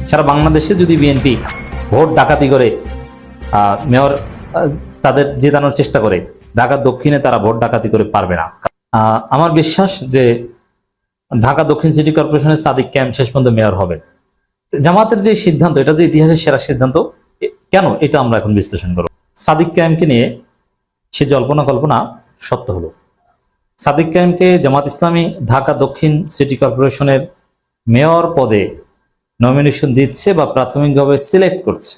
সারা বাংলাদেশে যদি BNP vote ডাকাতি করে মেয়র তাদের জেতানোর চেষ্টা করে, ঢাকা দক্ষিণে তারা ভোট ডাকাতি করে পারবে না। আমার বিশ্বাস যে ঢাকা দক্ষিণ সিটি কর্পোরেশনের সাদিক কায়েম শেষ পর্যন্ত মেয়র হবে। জামাতের যে সিদ্ধান্ত, এটা যে ইতিহাসের সেরা সিদ্ধান্ত, কেন এটা আমরা এখন বিশ্লেষণ করব। সাদিক কায়েমকে নিয়ে সে জল্পনা কল্পনা সত্য হলো। সাদিক কায়েমকে জামাত ইসলামী ঢাকা দক্ষিণ সিটি কর্পোরেশনের মেয়র পদে নমিনেশন দিচ্ছে বা প্রাথমিকভাবে সিলেক্ট করছে,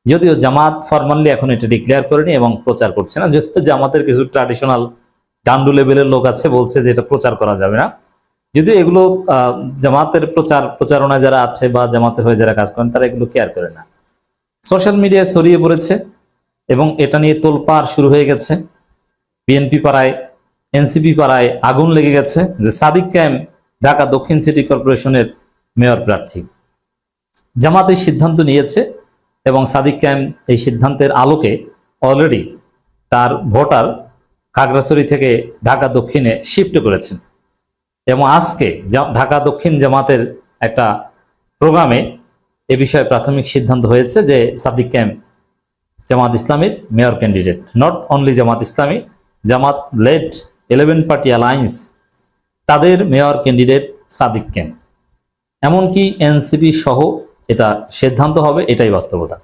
যদিও জামাত ফরমালি এখন এটা ডিক্লেয়ার করেনি এবং প্রচার করছে না। যদিও জামাতের কিছু ট্র্যাডিশনাল গান্ডু লেভেলের লোক আছে, বলছে যে এটা প্রচার করা যাবে না। যদিও এগুলো জামাতের প্রচারণায় যারা আছে বা জামাতের হয়ে যারা কাজ করেন, তারা এগুলো কেয়ার করে না। সোশ্যাল মিডিয়ায় ছড়িয়ে পড়েছে এবং এটা নিয়ে তোলপাড় শুরু হয়ে গেছে। বিএনপি পাড়ায়, এনসিপি পাড়ায় আগুন লেগে গেছে যে সাদিক কায়েম ঢাকা দক্ষিণ সিটি কর্পোরেশনের মেয়র প্রার্থী। জামাত এই সিদ্ধান্ত নিয়েছে এবং সাদিক কায়েম এই সিদ্ধান্তের আলোকে অলরেডি তার ভোটার খাগড়াছড়ি থেকে ঢাকা দক্ষিণে শিফট করেছেন। এবং আজকে ঢাকা দক্ষিণ জামাতের একটা প্রোগ্রামে এ বিষয়ে প্রাথমিক সিদ্ধান্ত হয়েছে যে সাদিক কায়েম জামাত ইসলামীর mayor candidate. Not only Jamaat Islami, Jamaat lead 11 party alliance, তাদের মেয়র ক্যান্ডিডেট সাদিক কায়েম। এমনকি এনসিপি সহ এটা সিদ্ধান্ত হবে, এটাই বাস্তবতা।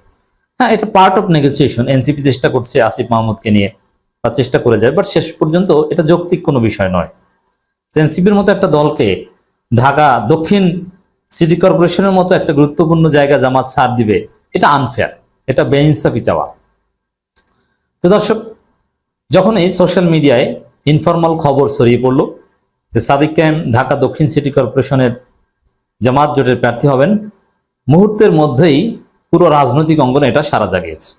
হ্যাঁ, এটা পার্ট অফ নেগোসিয়েশন। এনসিপি চেষ্টা করছে আসিফ মাহমুদকে নিয়ে, বা চেষ্টা করে যায়, বাট শেষ পর্যন্ত এটা যৌক্তিক কোনো বিষয় নয়। এনসিপির মতো একটা দলকে ঢাকা দক্ষিণ সিটি কর্পোরেশনের মতো একটা গুরুত্বপূর্ণ জায়গা জামাত ছাড় দিবে, এটা আনফেয়ার, এটা বেইনসাফি চাওয়া। তো দর্শক, যখন এই সোশ্যাল মিডিয়ায় ইনফরমাল খবর ছড়িয়ে পড়লো যে সাদিক কায়েম ঢাকা দক্ষিণ সিটি কর্পোরেশনের জামাত জোটের প্রার্থী হবেন, মুহূর্তের মধ্যেই পুরো রাজনৈতিক অঙ্গনে এটা সাড়া জাগিয়েছে।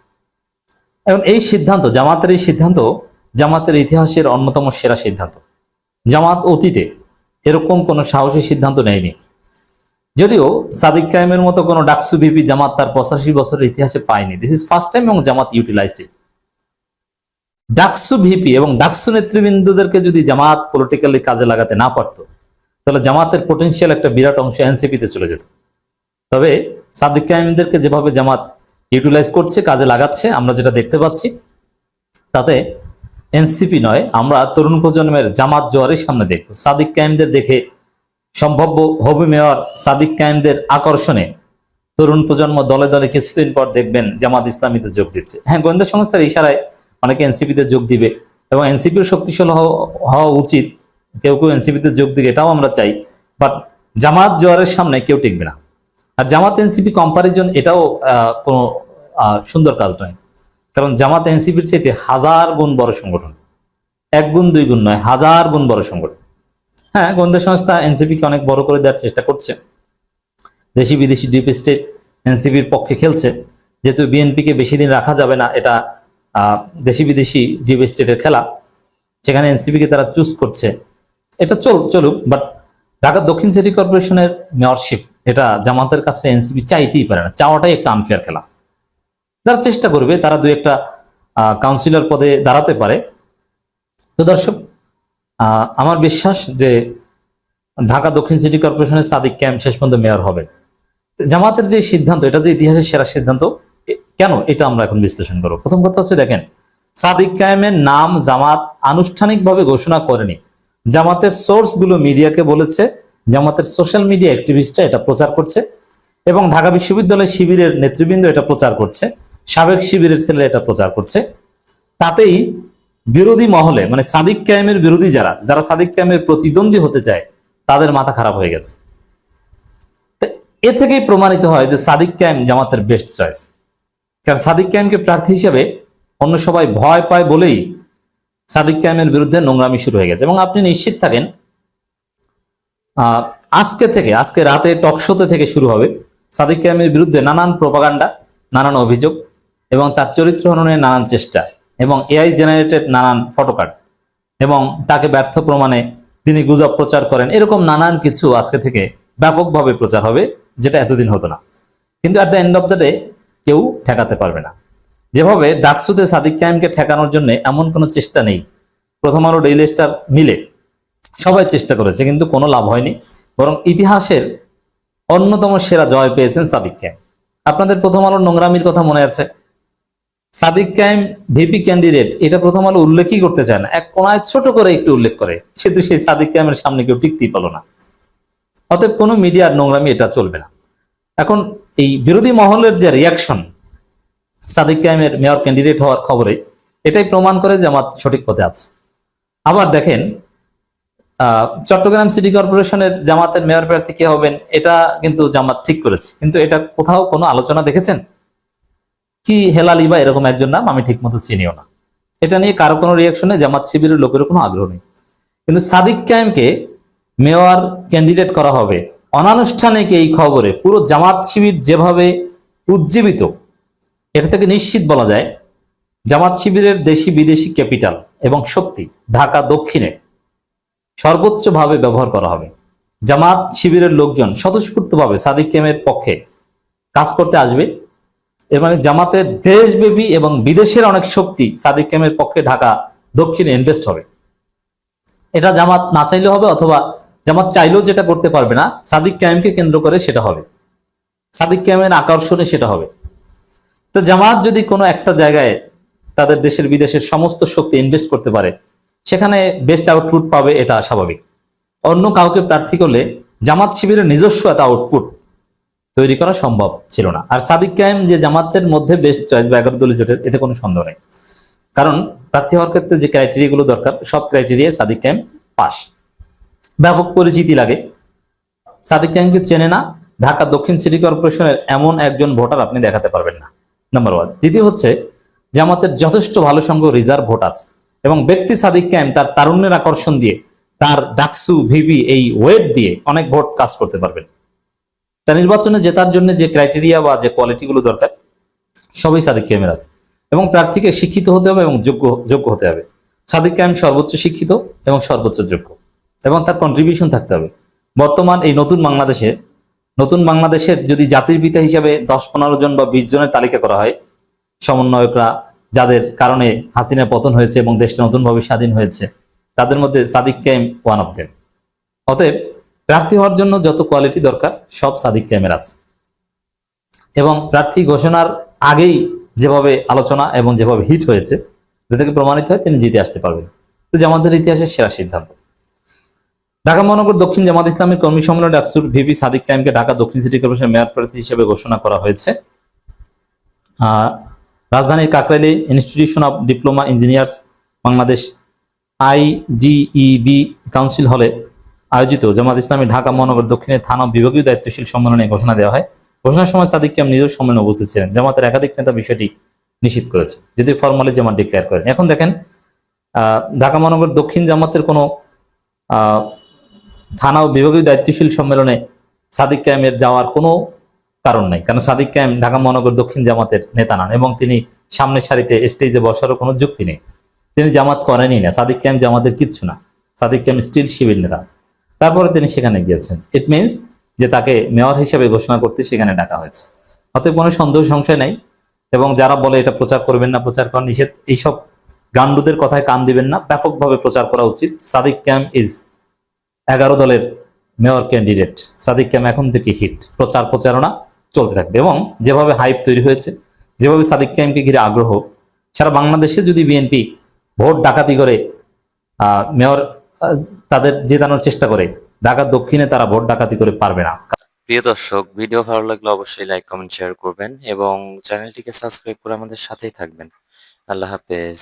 এবং এই সিদ্ধান্ত, জামাতের এই সিদ্ধান্ত জামাতের ইতিহাসের অন্যতম সেরা সিদ্ধান্ত। জামাত অতীতে এরকম কোনো সাহসী সিদ্ধান্ত নেয়নি। যদিও সাদিক কায়েমের মতো কোনো ডাকসু ভিপি জামাত তার 85 বছরের ইতিহাসে পায়নি। দিস ইজ ফার্স্ট টাইম এবং জামাত ইউটিলাইজড ইট। ডাকসু ভিপি এবং ডাকসু নেতৃবৃন্দদেরকে যদি জামাত পলিটিক্যালি কাজে লাগাতে না পারত, তাহলে জামাতের পোটেনশিয়াল একটা বিরাট অংশ এনসিপিতে চলে যেত। তবে সাদিক কায়েমদেরকে যেভাবে জামাত ইউটিলাইজ করছে, কাজে লাগাচ্ছে, আমরা যেটা দেখতে পাচ্ছি, তাতে এনসিপি নয়, আমরা তরুণ প্রজন্মের জামাত জোয়ারের সামনে দেখব। সাদিক কায়েমদের দেখে সম্ভাব্য হবি মেয়র সাদিক কায়েমদের আকর্ষণে তরুণ প্রজন্ম দলে দলে কিছুদিন পর দেখবেন জামাত ইসলামীতে যোগ দিচ্ছে। হ্যাঁ, গোয়েন্দা সংস্থার ইশারায় অনেকে এনসিপিতে যোগ দিবে এবং এনসিপির শক্তিশালী হওয়া উচিত। কেউ কেউ এনসিপিতে যোগ দিবে, এটাও আমরা চাই, বাট জামাত জোয়ারের সামনে কেউ টিকবে না। আর জামাত এনসিপি কম্পারিজন, এটাও কোনো সুন্দর কাজ নয়, কারণ জামাত এনসিপির চাইতে 1000 গুণ বড় সংগঠন। 1 গুণ 2 গুণ নয়, 1000 গুণ বড় সংগঠন। হ্যাঁ, গোয়েন্দা সংস্থা এনসিপিকে অনেক বড় করে দেওয়ার চেষ্টা করছে। দেশি বিদেশি ডিপ স্টেট এনসিপির পক্ষে খেলছে, যেহেতু বিএনপিকে বেশি দিন রাখা যাবে না, এটা দেশি বিদেশি ডিপ স্টেটের খেলা, সেখানে এনসিপিকে তারা চুজ করছে। এটা চলুক, বাট ঢাকা দক্ষিণ সিটি কর্পোরেশনের মেয়রশিপ, এটা জামাতের কাছে এনসিপি চাইতেই পারে না। চাওয়াটাই একটা আনফেয়ার খেলা। যারা চেষ্টা করবে তারা 2-1টা কাউন্সিলর পদে দাঁড়াতে পারে। তো দর্শক, আমার বিশ্বাস যে ঢাকা দক্ষিণ সিটি কর্পোরেশনের সাদিক কায়েম শেষ পর্যন্ত মেয়র হবে। জামাতের যে সিদ্ধান্ত, এটা যে ইতিহাসের সেরা সিদ্ধান্ত, কেন এটা আমরা এখন বিশ্লেষণ করব। প্রথম কথা হচ্ছে, দেখেন, সাদিক কায়েমের নাম জামাত আনুষ্ঠানিকভাবে ঘোষণা করেনি। জামাতের সোর্সগুলো মিডিয়াকে বলেছে, জামাতের সোশ্যাল মিডিয়া অ্যাক্টিভিস্টরা এটা প্রচার করছে এবং ঢাকা বিশ্ববিদ্যালয় শিবিরের নেতৃবৃন্দ এটা প্রচার করছে, সাবেক শিবিরের ছেলে এটা প্রচার করছে। তাতেই বিরোধী মহলে, মানে সাদিক কায়েমের বিরোধী যারা সাদিক কায়েমের প্রতিদ্বন্দ্বী হতে চায়, তাদের মাথা খারাপ হয়ে গেছে। এ থেকেই প্রমাণিত হয় যে সাদিক কায়েম জামাতের বেস্ট চয়েস। কারণ সাদিক কায়েমকে প্রার্থী হিসেবে অন্য সবাই ভয় পায় বলেই সাদিক কায়েমের বিরুদ্ধে নোংরামি শুরু হয়ে গেছে। এবং আপনি নিশ্চিত থাকেন, আজকে রাতে টকশোতে থেকে শুরু হবে সাদিক কায়েমের বিরুদ্ধে নানান প্রোপাগান্ডা, নানান অভিযোগ এবং তার চরিত্র হননের নানান চেষ্টা এবং এআই জেনারেটেড নানান ফটোকার্ড এবং তাকে ব্যর্থ প্রমাণে তিনি গুজব প্রচার করেন, এরকম নানান কিছু আজকে থেকে ব্যাপকভাবে প্রচার হবে, যেটা এতদিন হতো না। কিন্তু at the end of the day কেউ ঠেকাতে পারবে না। যেভাবে ডাকসুতে সাদিক কায়েমকে ঠেকানোর জন্য এমন কোনো চেষ্টা নেই। প্রথম আলো, ডেইলি স্টার মিলে সবাই চেষ্টা করেছে, কিন্তু কোনো লাভ হয়নি। বরং ইতিহাসের অন্যতম সেরা জয় পেয়েছেন সাদিক কায়েম। আপনাদের প্রথম আলোর নোংরামির কথা মনে আছে? সাদিক কায়েম ভিপি ক্যান্ডিডেট, এটা প্রথম আলো উল্লেখই করতে চায় না, এক কোনায় ছোট করে একটু উল্লেখ করে, কিন্তু সেই সাদিক কায়েমের সামনে কেউ টিকতেই পারলো না। অতএব কোনো মিডিয়ার নোংরামি এটা চলবে না। এখন এই বিরোধী মহলের যে রিয়াকশন সাদিক কায়েমের মেয়র ক্যান্ডিডেট হওয়ার খবরে, এটাই প্রমাণ করে জামাত সঠিক পথে আছে। আবার দেখেন, চট্টগ্রাম সিটি কর্পোরেশনের জামাতের মেয়র প্রার্থী কে হবেন, এটা কিন্তু জামাত ঠিক করেছে, কিন্তু এটা কোথাও কোনো আলোচনা দেখেছেন? কি হেলালি বা এরকম একজন নাম আমি ঠিক মতো চিনিও না, এটা নিয়ে কারো কোনো রিয়াকশনে জামাত শিবিরের লোকের কোনো আগ্রহ নেই। কিন্তু সাদিক কায়েমকে মেয়র ক্যান্ডিডেট করা হবে, অনানুষ্ঠানিক এই খবরে পুরো জামাত শিবির যেভাবে উজ্জীবিত, এটা থেকে নিশ্চিত বলা যায় জামাত শিবিরের দেশি বিদেশি ক্যাপিটাল এবং শক্তি ঢাকা দক্ষিণে সর্বোচ্চভাবে ব্যবহার করা হবে। জামাত শিবিরের লোকজন স্বতঃস্ফূর্তভাবে সাদিক কায়েমের পক্ষে কাজ করতে আসবে। এর মানে জামাতের দেশব্যাপী এবং বিদেশের অনেক শক্তি সাদিক কায়েমের পক্ষে ঢাকা দক্ষিণে ইনভেস্ট হবে। এটা জামাত না চাইলেও হবে, অথবা জামাত চাইলেও যেটা করতে পারবে না, সাদিক কায়েমকে কেন্দ্র করে সেটা হবে, সাদিক কায়েমের আকর্ষণে সেটা হবে। তো জামাত যদি কোনো একটা জায়গায় তাদের দেশের বিদেশের সমস্ত শক্তি ইনভেস্ট করতে পারে, সেখানে বেস্ট আউটপুট পাবে, এটা স্বাভাবিক। অন্য কাউকে প্রার্থী করলে জামাত শিবিরের নিজস্ব এত আউটপুট তৈরি করা সম্ভব ছিল না। আর সাদিক কায়েম যে জামাতের মধ্যে বেস্ট চয়েস বা 11 দলীয় জোটের, এতে কোনো সন্দেহ নেই। কারণ প্রার্থী হওয়ার ক্ষেত্রে যে ক্রাইটেরিয়াগুলো দরকার, সব ক্রাইটেরিয়ায় সাদিক কায়েম পাস। ব্যাপক পরিচিতি লাগে, সাদিক কায়েমকে চেনে না ঢাকা দক্ষিণ সিটি কর্পোরেশনের এমন একজন ভোটার আপনি দেখাতে পারবেন না, নাম্বার ওয়ান। দ্বিতীয় হচ্ছে, জামাতের যথেষ্ট ভালো সংখ্যক রিজার্ভ ভোট আছে, এবং ব্যক্তি সাদিক কায়েম তার তারুণ্যের আকর্ষণ দিয়ে, তার ডাকসু ভিপি এই ওয়েট দিয়ে অনেক ভোট কাজ করতে পারবেন। তার নির্বাচনে জেতার জন্য যে ক্রাইটেরিয়া বা যে কোয়ালিটি গুলো দরকার, সবই সাদিক কায়েমের আছে। এবং প্রার্থীকে শিক্ষিত হতে হবে এবং যোগ্য হতে হবে। সাদিক কায়েম সর্বোচ্চ শিক্ষিত এবং সর্বোচ্চ যোগ্য, এবং তার কন্ট্রিবিউশন থাকতে হবে। বর্তমান এই নতুন বাংলাদেশের যদি জাতির পিতা হিসাবে 10-15 জন বা 20 জনের তালিকা করা হয়, সমন্বয়করা যাদের কারণে হাসিনা পতন হয়েছে এবং দেশটা নতুনভাবে স্বাধীন হয়েছে, তাদের মধ্যে সাদিক কায়েম ওয়ান অফ দেম। অতএব প্রার্থী হওয়ার জন্য যত কোয়ালিটি দরকার সব সাদিক কায়েমের আছে। এবং প্রার্থী ঘোষণার আগেই যেভাবে আলোচনা এবং যেভাবে হিট হয়েছে, এটা থেকে প্রমাণিত হয় তিনি জিতে আসতে পারবেন। তো জামাতের ইতিহাসের সেরা সিদ্ধান্ত। ঢাকা মহানগর দক্ষিণ জামাত ইসলামী কর্মী সম্মেলন ডাকসুর ভিপি সাদিক কায়েমকে ঢাকা দক্ষিণ সিটি কর্পোরেশনের মেয়র প্রার্থী হিসেবে ঘোষণা করা হয়েছে। রাজধানীর কাকরাইলে institution of diploma engineers Bangladesh IDEB council হলে আয়োজিত জামাত ইসলামী ঢাকা মহানগর দক্ষিণের থানা বিভাগীয় দায়িত্বশীল সম্মেলনে ঘোষণা দেওয়া হয়। ঘোষণার সময় সাদিক কায়েম নিজের সম্মেলনে উপস্থিত ছিলেন। জামাতের একাধিক নেতা বিষয়টি নিশ্চিত করেছে, যদি ফরমালি জামাত ডিক্লেয়ার করেন। এখন দেখেন, ঢাকা মহানগর দক্ষিণ জামাতের কোনো থানা ও বিভাগীয় দায়িত্বশীল সম্মেলনে সাদিক কায়েমের যাওয়ার কোনো কারণ নাই, কারণ সাদিক কায়েম ঢাকা মহানগর দক্ষিণ জামাতের নেতা নন, এবং তিনি সামনের সারিতে স্টেজে বসারও কোনো যুক্তি নেই। তিনি জামাত করেনই না, সাদিক কায়েম জামাতের কিচ্ছু না, সাদিক কায়েম স্টিল শিবির নেতা। তারপরে তিনি সেখানে গিয়েছেন, ইট মিনস যে তাকে মেয়র হিসেবে ঘোষণা করতে সেখানে ডাকা হয়েছে। অতএব কোনো সন্দেহ সংশয় নাই। এবং যারা বলে এটা প্রচার করবেন না, প্রচার করা নিষেধ, এইসব গান্ডুদের কথায় কান দিবেন না, ব্যাপকভাবে প্রচার করা উচিত। সাদিক কায়েম ইজ 11 দলের মেয়র ক্যান্ডিডেট। সাদিক কায়েম এখন থেকে হিট, প্রচারণা চলতে থাকবে। এবং যেভাবে হাইপ তৈরি হয়েছে, যেভাবে সাদিক কায়েমকে ঘিরে আগ্রহ, সারা বাংলাদেশে যদি বিএনপি ভোট ডাকাতি করে মেয়র তাদের জেতানোর চেষ্টা করে, ঢাকা দক্ষিণে তারা ভোট ডাকাতি করে পারবে না। প্রিয় দর্শক, ভিডিও ভালো লাগলে অবশ্যই লাইক, কমেন্ট, শেয়ার করবেন এবং চ্যানেলটিকে সাবস্ক্রাইব করে আমাদের সাথেই থাকবেন। আল্লাহ হাফেজ।